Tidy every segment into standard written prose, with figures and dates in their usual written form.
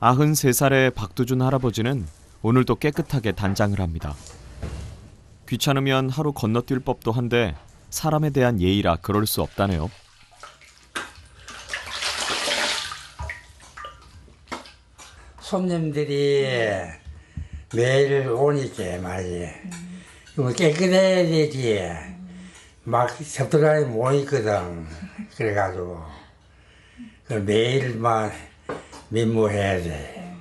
93살의 박두준 할아버지는 오늘도 깨끗하게 단장을 합니다. 귀찮으면 하루 건너뛸 법도 한데 사람에 대한 예의라 그럴 수 없다네요. 손님들이 매일 오니까 말이야. 이거 깨끗해야 되지. 막 섭득하게 모이거든. 그래가지고 매일 막 민무해야 돼.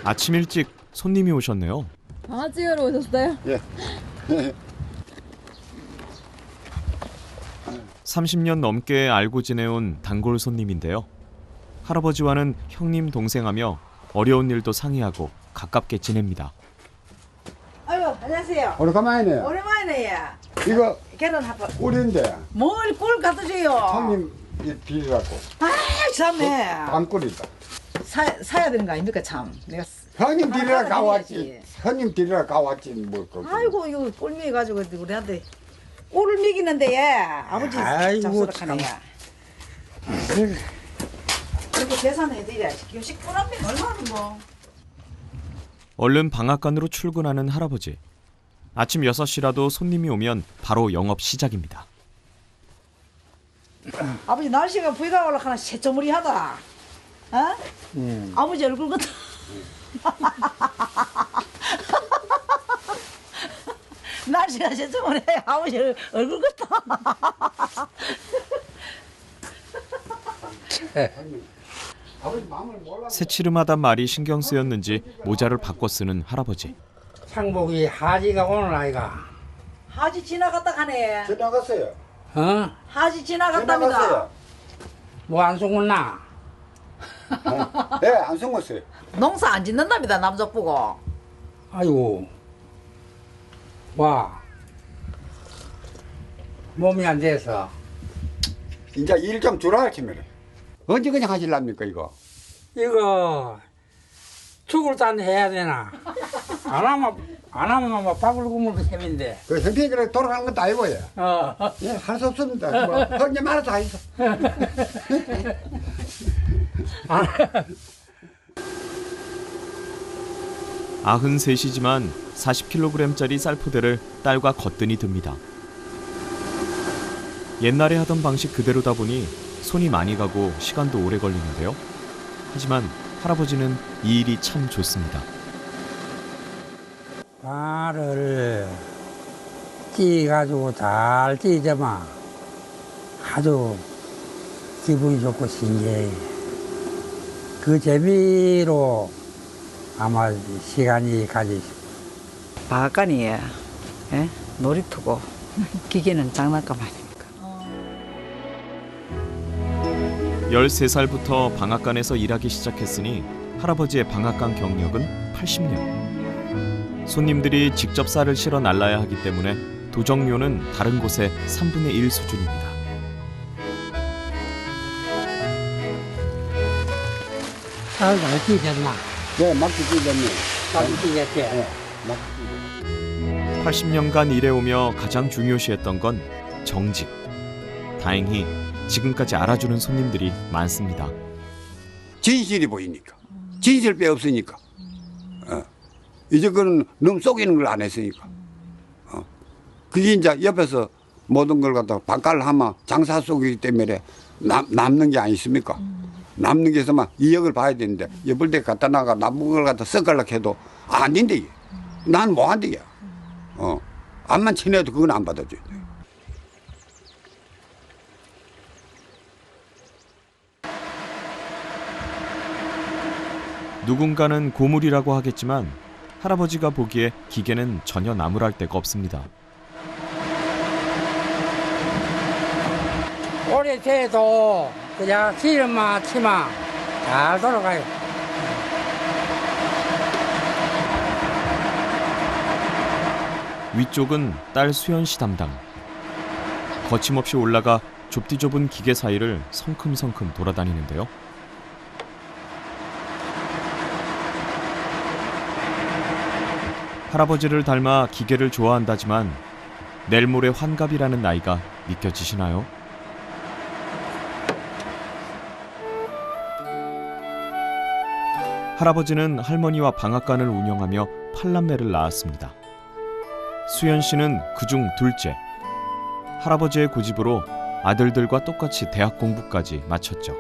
아침 일찍 손님이 오셨네요. 강아지로 오셨어요? 예. 30년 넘게 알고 지내온 단골 손님인데요. 할아버지와는 형님 동생하며 어려운 일도 상의하고 가깝게 지냅니다. 아유, 안녕하세요. 오래간만이네요. 오랜만이네. 이거 결혼하고 꿀인데 뭘 꿀 갖다 줘요. 형님 비리라고 아, 참네. 빵꿀이다. 사야 되는 거 아닙니까, 참. 내가 형님 비리라 하나 가왔지. 드려야지. 형님 비리라 가왔지 뭐 그. 아이고, 이거 꿀 먹여 가지고 우리한테 꿀을 먹이는데 예. 아버지 아이고, 잡수락하네. 이렇게 계산해 드려야지. 요식 꿀 한 병 얼마나 뭐. 얼른 방앗간으로 출근하는 할아버지. 아침 6시라도 손님이 오면 바로 영업 시작입니다. 아버지 날씨가 비가 올라가나 새조무리하다. 어? 아버지 얼굴 같아. 날씨가 새조무리해. 아버지 얼굴 같아. 아버지 마음을 몰라. 새치름하단 말이 신경 쓰였는지 모자를 바꿔 쓰는 할아버지. 창복이 하지가 오는 아이가. 하지 지나갔다 가네. 지나갔어요. 어? 하지 지나갔답니다. 지나갔어요. 뭐 안 속었나? 네, 안 숨었어요. 농사 안 짓는답니다. 남쪽 보고. 아이고. 와. 몸이 안 돼서. 이제 일 좀 주라 하시면 언제 그냥 하실랍니까 이거? 이거 죽을 단 해야 되나? 안 하면 뭐 밥을 굶을 셈인데. 그 형편이 돌아가는 것도 아니고요. 어. 예, 할 수 없습니다. 뭐 형님 알아서 하시죠. 93이지만 40kg짜리 쌀포대를 딸과 거뜬히 듭니다. 옛날에 하던 방식 그대로다 보니 손이 많이 가고 시간도 오래 걸리는데요. 하지만 할아버지는 이 일이 참 좋습니다. 발을 찌가지고 잘 찌자마 아주 기분이 좋고 신기해. 그 재미로 아마 시간이 가지. 방앗간이 예? 놀이터고 기계는 장난감 아닙니까? 13살부터 방앗간에서 일하기 시작했으니 할아버지의 방앗간 경력은 80년. 손님들이 직접 쌀을 실어 날라야 하기 때문에 도정료는 다른 곳의 3분의 1 수준입니다. 쌀잘 찌졌나? 네, 막지 찢었네. 잘 찌졌지? 네, 막지 찢었네. 80년간 일해오며 가장 중요시했던 건 정직. 다행히 지금까지 알아주는 손님들이 많습니다. 진실이 보이니까. 진실 빼 없으니까. 이제 그는 너무 속이는 걸 안 했으니까. 그게 이제 옆에서 모든 걸 갖다 반깔을 하면 장사 속이기 때문에 남는 게 아니십니까? 남는 게 있으면 이역을 봐야 되는데 옆을 때 갖다 나가 남은 걸 갖다 섞으려고 해도 안 된대. 난 뭐 한대. 암만 친해도 그건 안 받아줘야 돼. 누군가는 고물이라고 하겠지만 할아버지가 보기에 기계는 전혀 나무랄 데가 없습니다. 오래 돼도 그냥 기름만 치면 잘 돌아가요. 위쪽은 딸 수연 씨 담당. 거침없이 올라가 좁디 좁은 기계 사이를 성큼성큼 돌아다니는데요. 할아버지를 닮아 기계를 좋아한다지만 내일 모레 환갑이라는 나이가 믿겨지시나요? 할아버지는 할머니와 방앗간을 운영하며 8남매를 낳았습니다. 수연 씨는 그중 둘째. 할아버지의 고집으로 아들들과 똑같이 대학 공부까지 마쳤죠.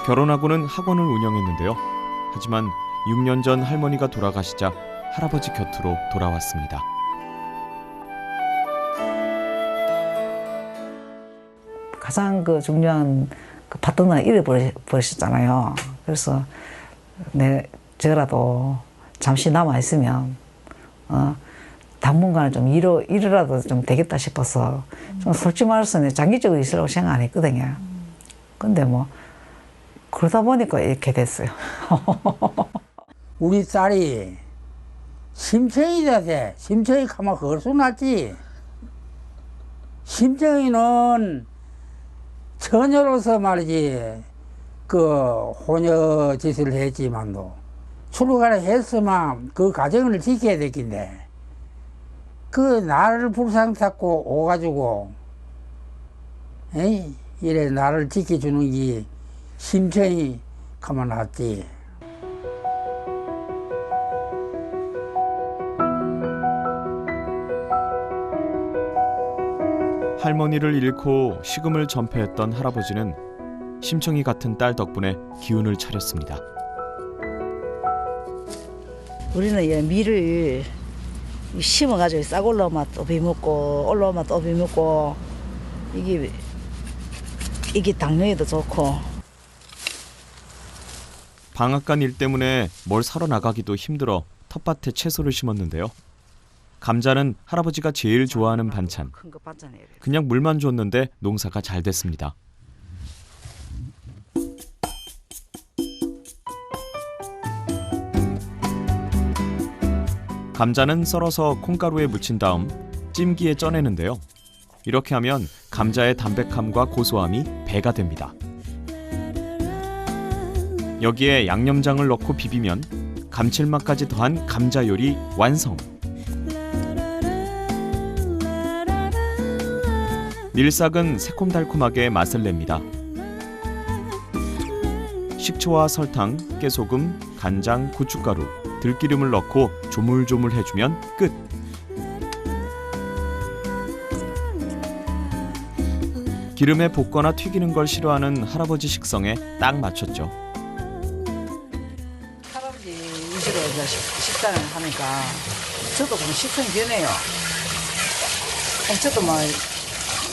결혼하고는 학원을 운영했는데요. 하지만 6년 전 할머니가 돌아가시자 할아버지 곁으로 돌아왔습니다. 가장 그 중요한 그 파트너를 잃어버리셨잖아요. 그래서 저라도 잠시 남아 있으면 당분간은 좀 일이라도 좀 되겠다 싶어서 좀 솔직히 말해서 장기적으로 있으려고 생각 안 했거든요. 근데 뭐 그러다 보니까 이렇게 됐어요. 우리 딸이 심청이다 돼. 심청이 가면 그걸 쏘놨지. 심청이는 처녀로서 말이지 그 혼여 짓을 했지만도 출가를 했으면 그 가정을 지켜야 되긴데 그 나를 불쌍 탔고 오가지고 에이, 이래 나를 지켜주는 게 심청이 가만 놨지. 할머니를 잃고 식음을 전폐했던 할아버지는 심청이 같은 딸 덕분에 기운을 차렸습니다. 우리는 이 밀을 심어가지고 싹 올라오면 또 비먹고 올라오면 또 비먹고 이게 당뇨에도 좋고. 방앗간 일 때문에 뭘 사러 나가기도 힘들어 텃밭에 채소를 심었는데요. 감자는 할아버지가 제일 좋아하는 반찬. 큰 거 반찬이에요. 그냥 물만 줬는데 농사가 잘 됐습니다. 감자는 썰어서 콩가루에 묻힌 다음 찜기에 쪄내는데요. 이렇게 하면 감자의 담백함과 고소함이 배가 됩니다. 여기에 양념장을 넣고 비비면 감칠맛까지 더한 감자 요리 완성! 밀싹은 새콤달콤하게 맛을 냅니다. 식초와 설탕, 깨소금, 간장, 고춧가루, 들기름을 넣고 조물조물 해주면 끝! 기름에 볶거나 튀기는 걸 싫어하는 할아버지 식성에 딱 맞췄죠. 할아버지 위주로 이제 식단을 하니까 저도 그냥 식성이 변해요. 저도 막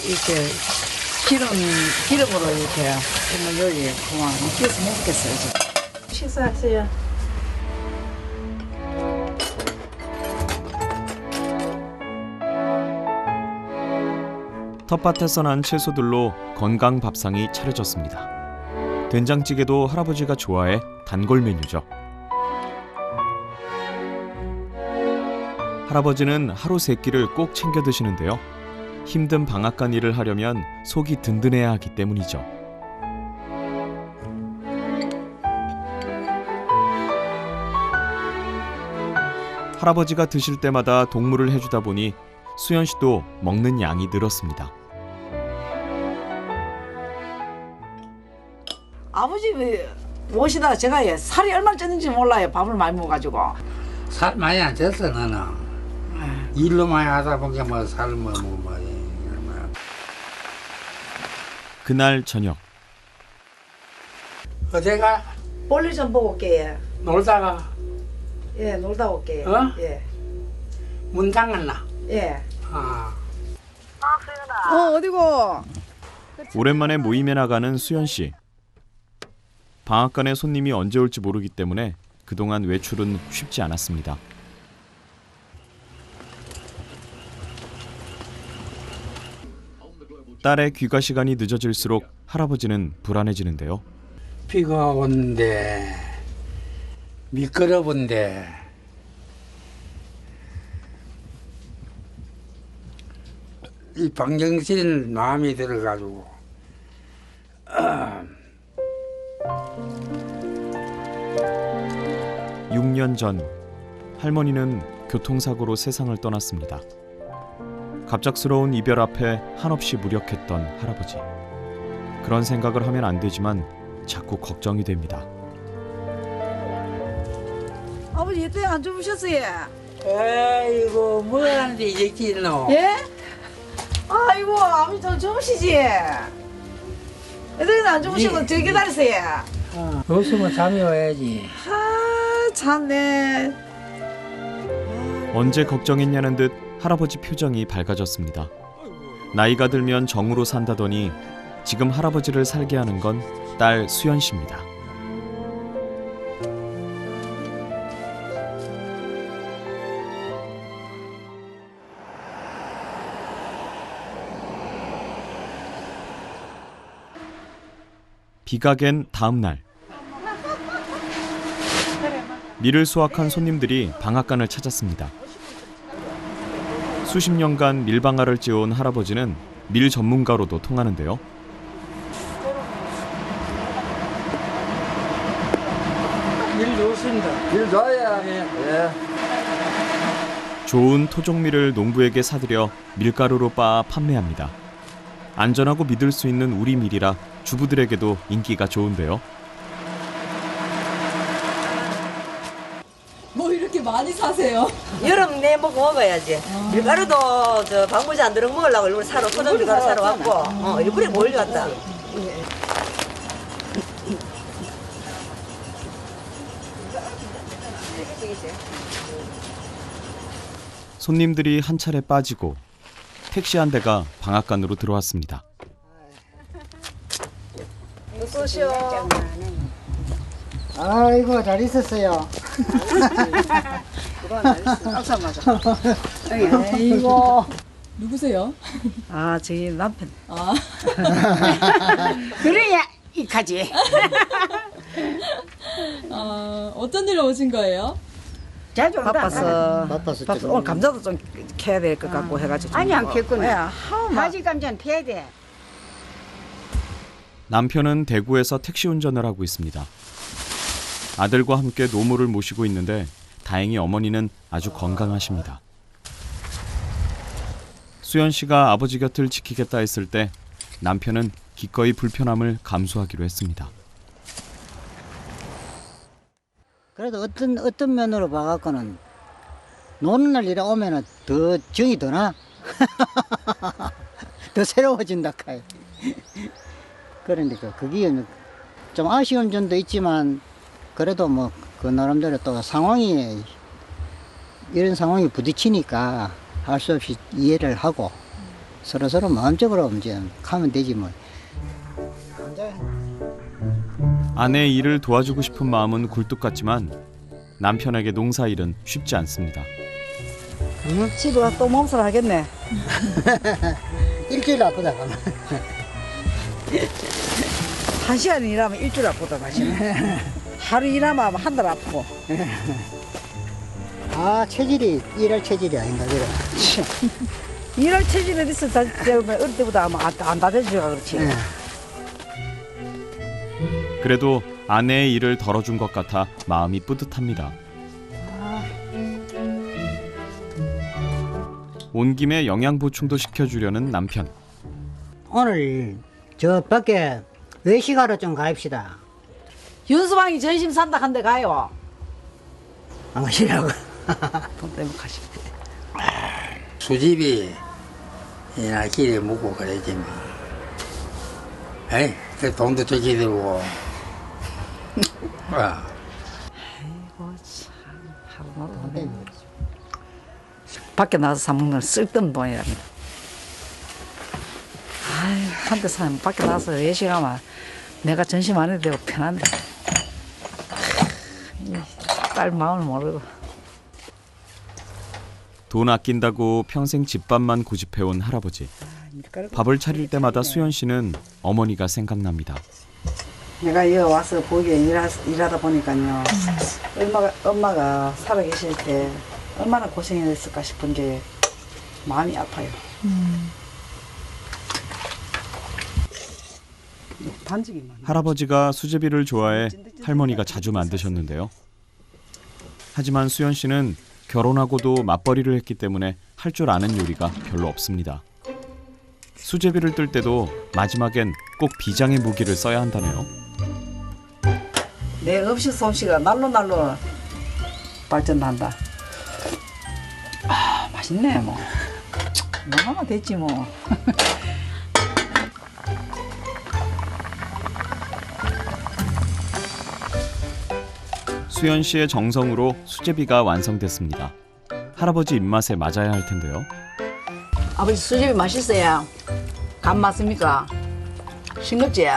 이렇게 기름으로 이렇게 했는 요리 그만 익혀서 못 먹겠어요. 지금. 식사하세요. 텃밭에서 난 채소들로 건강 밥상이 차려졌습니다. 된장찌개도 할아버지가 좋아해 단골 메뉴죠. 할아버지는 하루 3끼를 꼭 챙겨 드시는데요. 힘든 방앗간 일을 하려면 속이 든든해야 하기 때문이죠. 할아버지가 드실 때마다 동무를 해주다 보니 수연 씨도 먹는 양이 늘었습니다. 아버지 모시다가 제가 살이 얼마나 쪘는지 몰라요. 밥을 많이 먹어가지고. 살 많이 안 쪘어 너는. 일로 많이 하다 보니까 뭐 살 뭐. 그날 저녁 어제가 볼일 좀 보고 올게요. 놀다가 예, 놀다 올게요. 어? 예. 문 잠갔나? 예. 아. 어디고? 오랜만에 모임에 나가는 수연 씨. 방앗간에 손님이 언제 올지 모르기 때문에 그동안 외출은 쉽지 않았습니다. 딸의 귀가 시간이 늦어질수록 할아버지는 불안해지는데요. 비가 온데 미끄러운데 이 방정신 마음이 들어가지고 6년 전 할머니는 교통사고로 세상을 떠났습니다. 갑작스러운 이별 앞에 한없이 무력했던 할아버지. 그런 생각을 하면 안 되지만 자꾸 걱정이 됩니다. 어떻게 안 주무셨어요? 아이고 뭐 하는데 이렇게 있노? 예? 아이고 아버지 좀 주무시지. 어떻게 안 주무시고 저 기다리세요. 없으면 잠이 와야지. 아 참네. 언제 걱정했냐는 듯 할아버지 표정이 밝아졌습니다. 나이가 들면 정으로 산다더니 지금 할아버지를 살게 하는 건 딸 수연 씨입니다. 비가 갠 다음 날, 밀을 수확한 손님들이 방앗간을 찾았습니다. 수십 년간 밀방아를 찌어온 할아버지는 밀 전문가로도 통하는데요. 일 좋습니다. 일 좋아요. 예. 좋은 토종밀을 농부에게 사들여 밀가루로 빻아 판매합니다. 안전하고 믿을 수 있는 우리 밀이라 주부들에게도 인기가 좋은데요. 뭐 이렇게 많이 사세요? 여름 내 먹어야지. 밀가루도 저 방부제 안 들어 먹으려고 일부러 사러 토종 밀가루 사러 왔고, 일부러 몰려왔다. 손님들이 한 차례 빠지고 택시 한 대가 방앗간으로 들어왔습니다. 어서 오시오. 아이고 잘 있었어요. 아이고. 누구세요? 아 저희 남편. 아, 그래야 이까지. 어떤 일로 오신 거예요? 자주 온다. 바빠서. 바빠서 바빠서 지금. 오늘 감자도 좀 캐야 될 것 같고 해가지고. 아니 안 예, 켰구나. 하마. 가지 감자는 패야 돼. 남편은 대구에서 택시 운전을 하고 있습니다. 아들과 함께 노모를 모시고 있는데 다행히 어머니는 아주 건강하십니다. 수연 씨가 아버지 곁을 지키겠다 했을 때 남편은 기꺼이 불편함을 감수하기로 했습니다. 그래도 어떤 면으로 봐갖고는 노는 날 일에 오면은 더 정이 더 나. 더 새로워진다 카이. 그러니까 그게 좀 아쉬운 점도 있지만 그래도 뭐 그 나름대로 또 상황이 이런 상황이 부딪히니까 할 수 없이 이해를 하고 서로 마음적으로 이제 가면 되지 뭐. 아내의 일을 도와주고 싶은 마음은 굴뚝 같지만 남편에게 농사일은 쉽지 않습니다. 집에 가서 또 몸살 하겠네. 일주일 아프다 가면. 한 시간 일하면 일주일 아프다 마시네. 하루 일하면 한 달 아프고. 아 체질이 일할 체질이 아닌가 그래. 일할 체질이 있어. 어릴 때보다 아마 안 다져줘가 그렇지. 그래도 아내의 일을 덜어준 것 같아 마음이 뿌듯합니다. 온 김에 영양 보충도 시켜주려는 남편. 오늘 저 밖에 외식하러 좀 가입시다. 윤수방이 전심 산다 한데 가요. 안 가시라고. 돈 때문에 가시. 수집이 이나 길에 묵고 그러지 뭐. 에이, 그 돈도 저기 들고. 아, 아이고 참 하루마다 돈 밖에 나가서 사 먹는 쓸데없는 돈이랍니다. 아유 한 대 사면 밖에 나가서 외식하면 내가 전심 안 해도 되고 편한데. 딸 마음을 모르고. 돈 아낀다고 평생 집밥만 고집해온 할아버지. 밥을 차릴 때마다 수연 씨는 어머니가 생각납니다. 내가 여기 와서 보기에 일하다 보니까요. 엄마가 살아계실 때 얼마나 고생했을까 싶은 게 마음이 아파요. 반죽이 많아. 할아버지가 수제비를 좋아해 할머니가 자주 만드셨는데요. 하지만 수연 씨는 결혼하고도 맞벌이를 했기 때문에 할 줄 아는 요리가 별로 없습니다. 수제비를 뜰 때도 마지막엔 꼭 비장의 무기를 써야 한다네요. 내 음식 솜씨가 날로 발전난다. 아, 맛있네 뭐. 하면 됐지 뭐. 수연 씨의 정성으로 수제비가 완성됐습니다. 할아버지 입맛에 맞아야 할 텐데요. 아버지 수제비 맛있어요. 간 맞습니까? 싱겁지?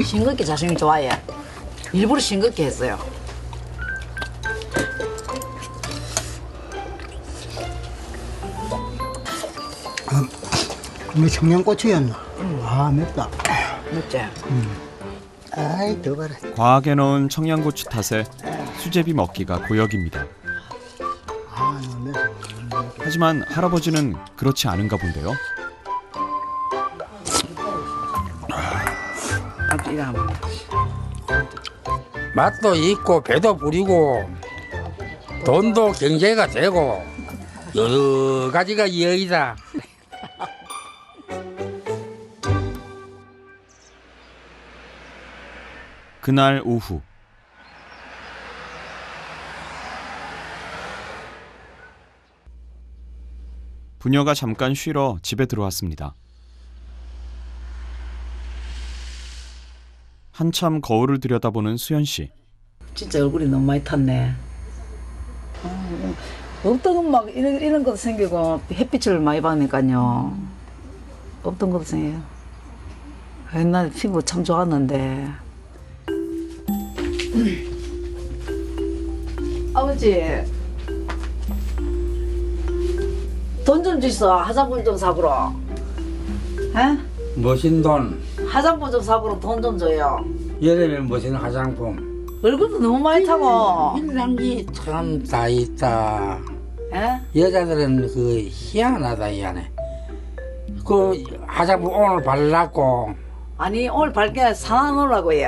싱겁게 자신이 좋아해. 일부러 싱겁게 했어요. 뭐 청양고추였나? 아 맵다. 맵지? 아이 더 봐라. 과하게 넣은 청양고추 탓에 수제비 먹기가 고역입니다. 아 너무 맵다. 하지만 할아버지는 그렇지 않은가 본데요. 아버지 이거 한번. 맛도 있고 배도 부리고 돈도 경제가 되고 여러 가지가 이어이다. 그날 오후 부녀가 잠깐 쉬러 집에 들어왔습니다. 한참 거울을 들여다보는 수연 씨. 진짜 얼굴이 너무 많이 탔네. 없던 건 막 이런 것도 생기고 햇빛을 많이 받으니까요. 없던 것도 생겨요. 옛날에 피부 참 좋았는데. 아버지 돈 좀 주소. 화장품 좀 사보러. 에? 멋진 돈, 화장품 좀 사보러 돈 좀 줘요. 여름에 멋진 화장품. 얼굴도 너무 많이 타고. 이런 게 참 다 있다. 에? 여자들은 그 희한하다 희한해. 그 화장품 오늘 발랐고 아니 오늘 밝게 사나 놓으라고 해.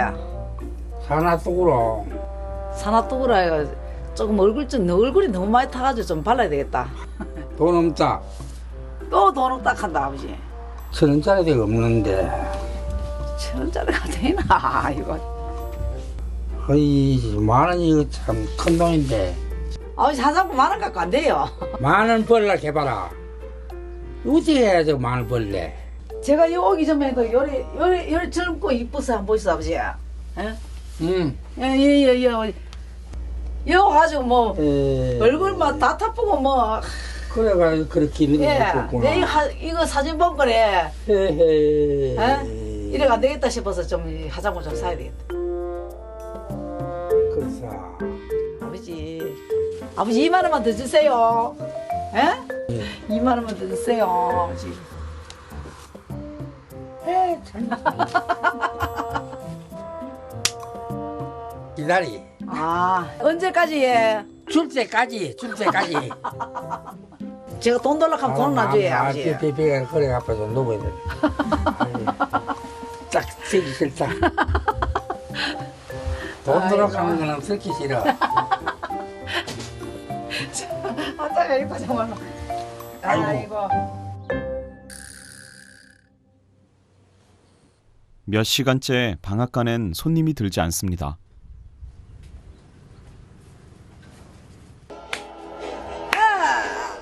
사나 속으로 사나 뚜구라 해가 조금 너 얼굴이 너무 많이 타가지고 좀 발라야 되겠다. 돈 없다. 또 돈 없다 한다 아버지. 1,000원짜리도 없는데 1,000원짜리가 되나 이거. 거의 10,000원 이거 참 큰 돈인데 아버지 화장품 만원 갖고 안 돼요. 10,000원 벌라 해봐라. 어떻게 해야지 10,000원 벌래? 제가 여기 오기 전에도 요리 젊고 이뻐서 한번 보시오 아버지. 예? 응. 여 가지고 뭐 얼굴만 다 타쁘고 뭐. 그래가 그렇게 예. 입었구나. 이거 사진 본 거래. 헤헤. 예? 이래가 안 되겠다 싶어서 좀 화장품 좀 사야 되겠다. 그래서 아버지 2만 원만 더 주세요. 예? 2만 원만 더 주세요 아버지. 기다리. 아 언제까지 해? 줄 때까지. 제가 돈 달라고 하면 돈은 안 줘요 아버지. 배가 허리 아파서 누워야 돼. 딱 쓰기 싫다. 돈 들어 가는 거는 쓰기 싫어. 아따가 이거 정말. 아이고. 몇 시간째 방앗간엔 손님이 들지 않습니다.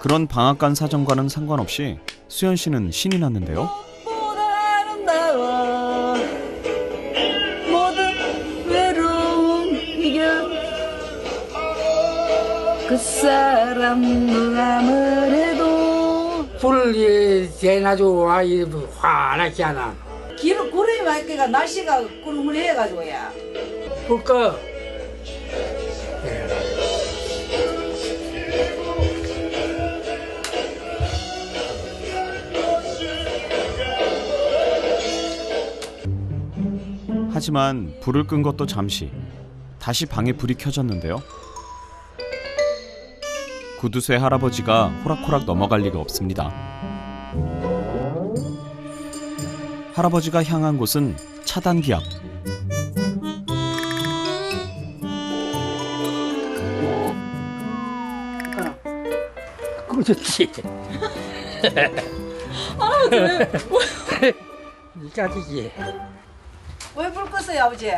그런 방앗간 사정과는 상관없이 수연 씨는 신이 났는데요. 보다 아름다워 모든 외로움 이겨 그 사람 누구를 해도 불을 대놔주고 화나지 않아. 길을 구름이 맑기가 날씨가 꾸물해가지고 야. 불 꺼. 하지만 불을 끈 것도 잠시. 다시 방에 불이 켜졌는데요. 구두쇠 할아버지가 호락호락 넘어갈 리가 없습니다. 할아버지가 향한 곳은 차단기 앞. 그렇지. 할아버지 왜 짜지지. 불 껐어요 아버지?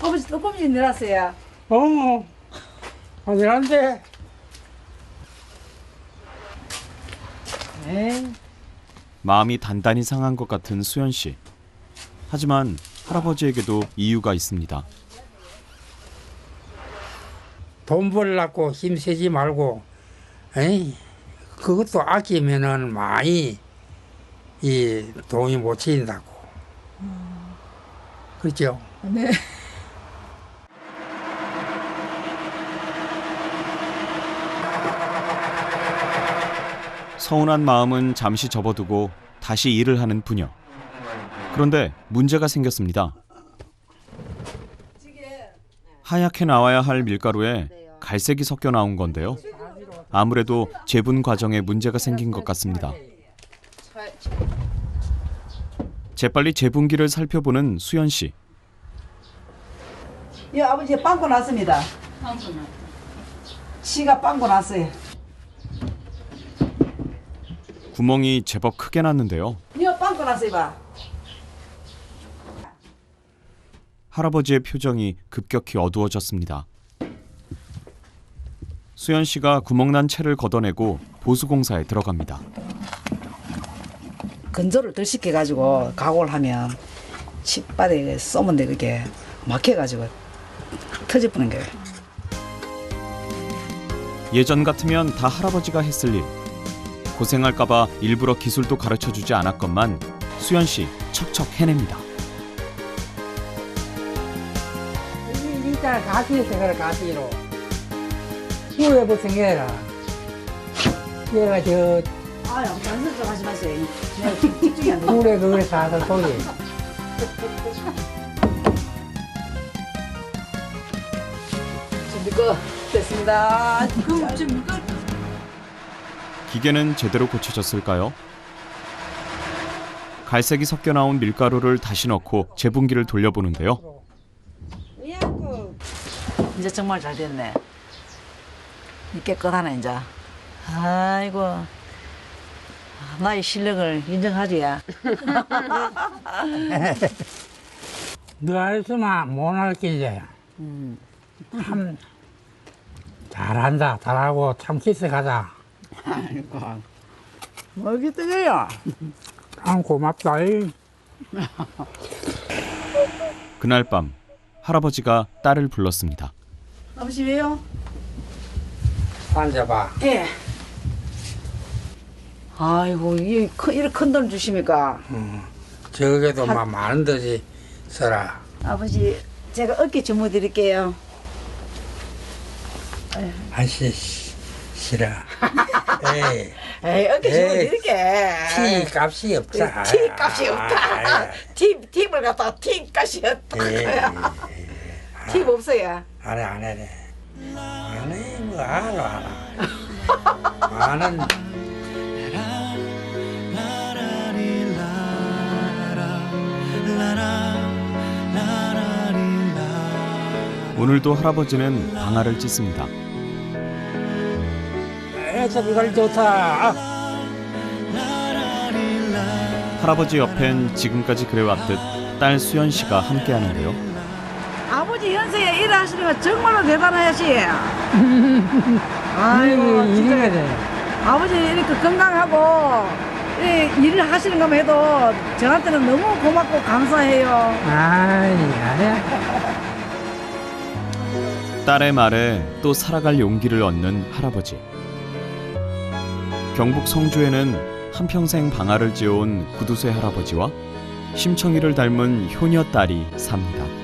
아버지 조금씩 내놨어요. 어디란데? 에이. 마음이 단단히 상한 것 같은 수연 씨. 하지만 할아버지에게도 이유가 있습니다. 돈 벌려고 힘쓰지 말고, 에이, 그것도 아끼면은 많이 이 돈이 못 치인다고. 그렇죠? 네. 서운한 마음은 잠시 접어두고 다시 일을 하는 부녀. 그런데 문제가 생겼습니다. 하얗게 나와야 할 밀가루에 갈색이 섞여 나온 건데요. 아무래도 재분 과정에 문제가 생긴 것 같습니다. 재빨리 재분기를 살펴보는 수연 씨. 이 아버지 빵꾸 났습니다. 치가 빵꾸 났어요. 구멍이 제법 크게 났는데요. 이거 빵꾸 났어요, 봐. 할아버지의 표정이 급격히 어두워졌습니다. 수연 씨가 구멍난 채를 걷어내고 보수공사에 들어갑니다. 건조를 덜 시켜가지고 가공을 하면 칫바닥에 쏘면 돼 그게 막혀가지고 터져버린 거예요. 예전 같으면 다 할아버지가 했을 일. 고생할까봐 일부러 기술도 가르쳐주지 않았건만 수연 씨 척척 해냅니다. 이 있잖아, 가시에서 그래, 가시로. 후회부터 생겨라. 얘가 저, 아유, 단순 좀 하지 마세요. 내가 집중이 안 돼. 물에 그걸 사서 속이. 준비 끝. 됐습니다. 그럼 지금 끝. 기계는 제대로 고쳐졌을까요? 갈색이 섞여 나온 밀가루를 다시 넣고 재분기를 돌려보는데요. 이제 정말 잘 됐네. 깨끗하네 이제. 아이고 나의 실력을 인정하지. 너 알았으면 못 알겠지. 참 잘한다, 잘하고 참 기특하다. 아이고 뭐 기특해요. 참 고맙다. 그날 밤 할아버지가 딸을 불렀습니다. 아버지 왜요? 앉아봐. 예. 아이고 이렇게 큰 돈 주십니까? 저게도 막 많은 듯이 써라. 아버지 제가 어깨 주무 드릴게요. 아씨, 싫어. 에이, 에이 어깨 주무 에이, 드릴게. 티 값이 없다. 티 값이 없다. 팁을 갖다 티 값이 없다. 팁 없어요. 안 해. 안 해, 뭐, 알아. 나는 오늘도 할아버지는 방아를 찢습니다. 애들 좋다. 할아버지 옆엔 지금까지 그래왔듯 딸 수연 씨가 함께하는데요. 아버지 연세에 일하시는 거 정말로 대단하시. 아이고 진짜 돼. 아버지 이렇게 건강하고 일을 하시는 것만 해도 저한테는 너무 고맙고 감사해요. 아니야. 딸의 말에 또 살아갈 용기를 얻는 할아버지. 경북 성주에는 한평생 방아를 지어온 구두쇠 할아버지와 심청이를 닮은 효녀 딸이 삽니다.